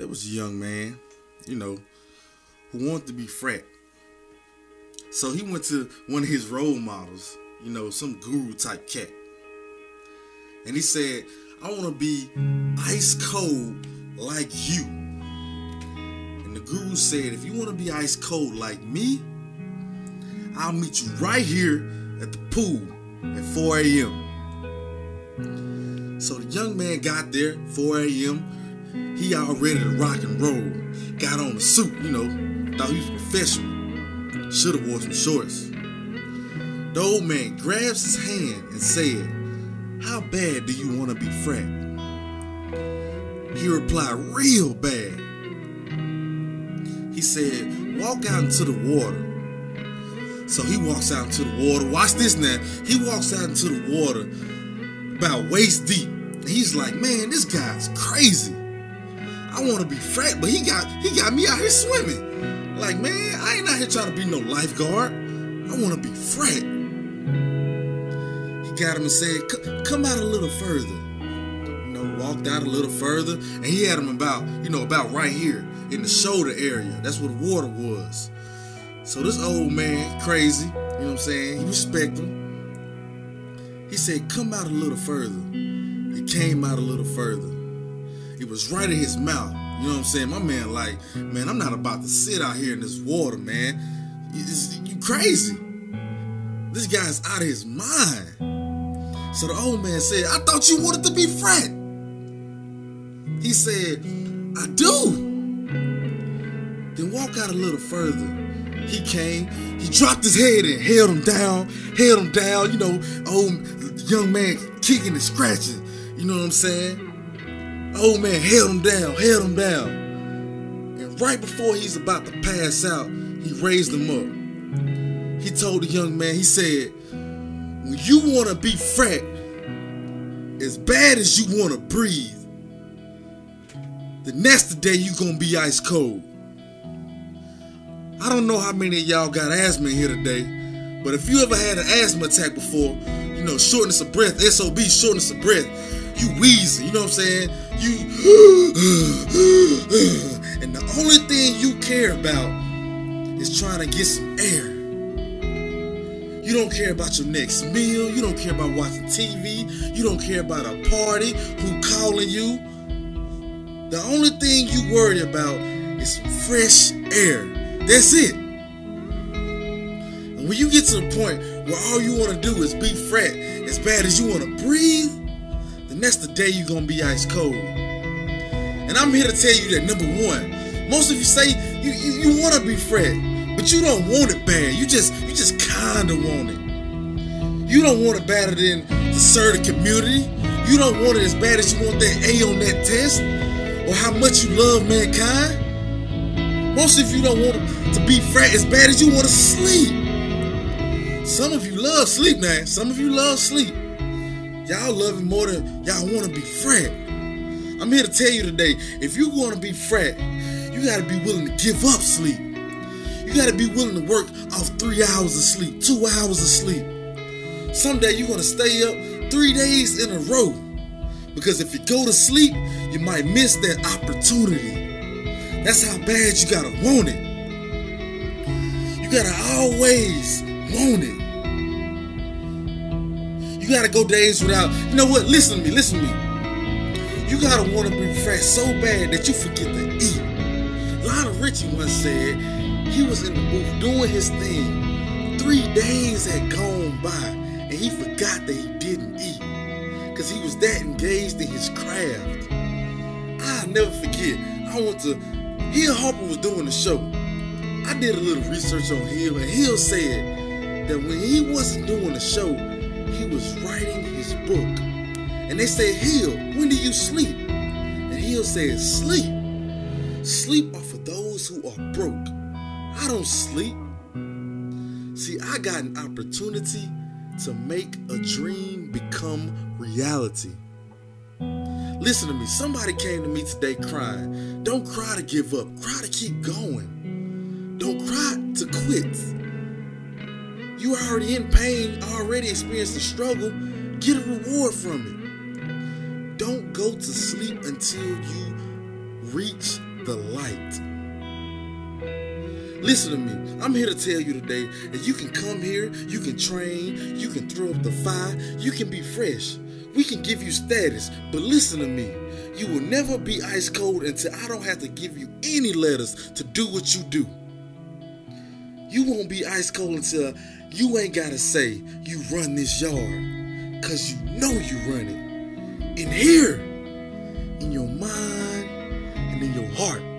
There was a young man, who wanted to be frat. So he went to one of his role models, some guru type cat. And he said, I want to be ice cold like you. And the guru said, if you want to be ice cold like me, I'll meet you right here at the pool at 4 a.m. So the young man got there, 4 a.m. He all ready to rock and roll. Got on a suit, thought he was professional. Should have wore some shorts. The old man grabs his hand and said, how bad do you want to be frat? He replied, real bad. He said, walk out into the water. So he walks out into the water. Watch this now. He walks out into the water about waist deep. He's like, man, this guy's crazy. I want to be frat, but he got me out here swimming. Like, man, I ain't out here trying to be no lifeguard. I want to be frat. He got him and said, come out a little further. Walked out a little further, and he had him about right here in the shoulder area. That's where the water was. So this old man, crazy, he respect him. He said, come out a little further. He came out a little further. It was right in his mouth. My man like, man, I'm not about to sit out here in this water, man. You crazy. This guy's out of his mind. So the old man said, I thought you wanted to be frat. He said, I do. Then walk out a little further. He came, he dropped his head and held him down, old young man kicking and scratching, you know what I'm saying? Old man held him down. And right before he's about to pass out, he raised him up. He told the young man, he said, when you want to be frat, as bad as you want to breathe, the next day you gonna be ice cold. I don't know how many of y'all got asthma in here today, but if you ever had an asthma attack before, shortness of breath, SOB, shortness of breath, you wheezing, you know what I'm saying? And the only thing you care about is trying to get some air. You don't care about your next meal, you don't care about watching TV, you don't care about a party, who calling you. The only thing you worry about is fresh air. That's it. And when you get to the point where all you want to do is be frat as bad as you want to breathe, then that's the day you're going to be ice cold. And I'm here to tell you that, number one, most of you say you want to be frat, but you don't want it bad. You just kind of want it. You don't want it better than to serve the community. You don't want it as bad as you want that A on that test, or how much you love mankind. Most of you don't want to be frat as bad as you want to sleep. Some of you love sleep now. Some of you love sleep. Y'all love it more than y'all want to be frat. I'm here to tell you today, if you want to be frat, you got to be willing to give up sleep. You got to be willing to work off 3 hours of sleep, 2 hours of sleep. Someday you're going to stay up 3 days in a row. Because if you go to sleep, you might miss that opportunity. That's how bad you gotta want it. You gotta always want it. You gotta go days without, listen to me. You gotta want to be frat so bad that you forget to eat. Lionel Richie once said he was in the booth doing his thing. 3 days had gone by and he forgot that he didn't eat. Because he was that engaged in his craft. I'll never forget. Hill Harper was doing the show. I did a little research on Hill, and Hill said that when he wasn't doing the show, he was writing his book. And they said, Hill, when do you sleep? And Hill said, sleep. Sleep are for those who are broke. I don't sleep. See, I got an opportunity to make a dream become reality. Listen to me, somebody came to me today crying. Don't cry to give up, cry to keep going. Don't cry to quit. You already in pain, already experienced the struggle, get a reward from it. Don't go to sleep until you reach the light. Listen to me. I'm here to tell you today that you can come here, you can train, you can throw up the fire, you can be fresh. We can give you status, but listen to me. You will never be ice cold until I don't have to give you any letters to do what you do. You won't be ice cold until you ain't gotta say you run this yard, cause you know you run it. In here, in your mind and in your heart.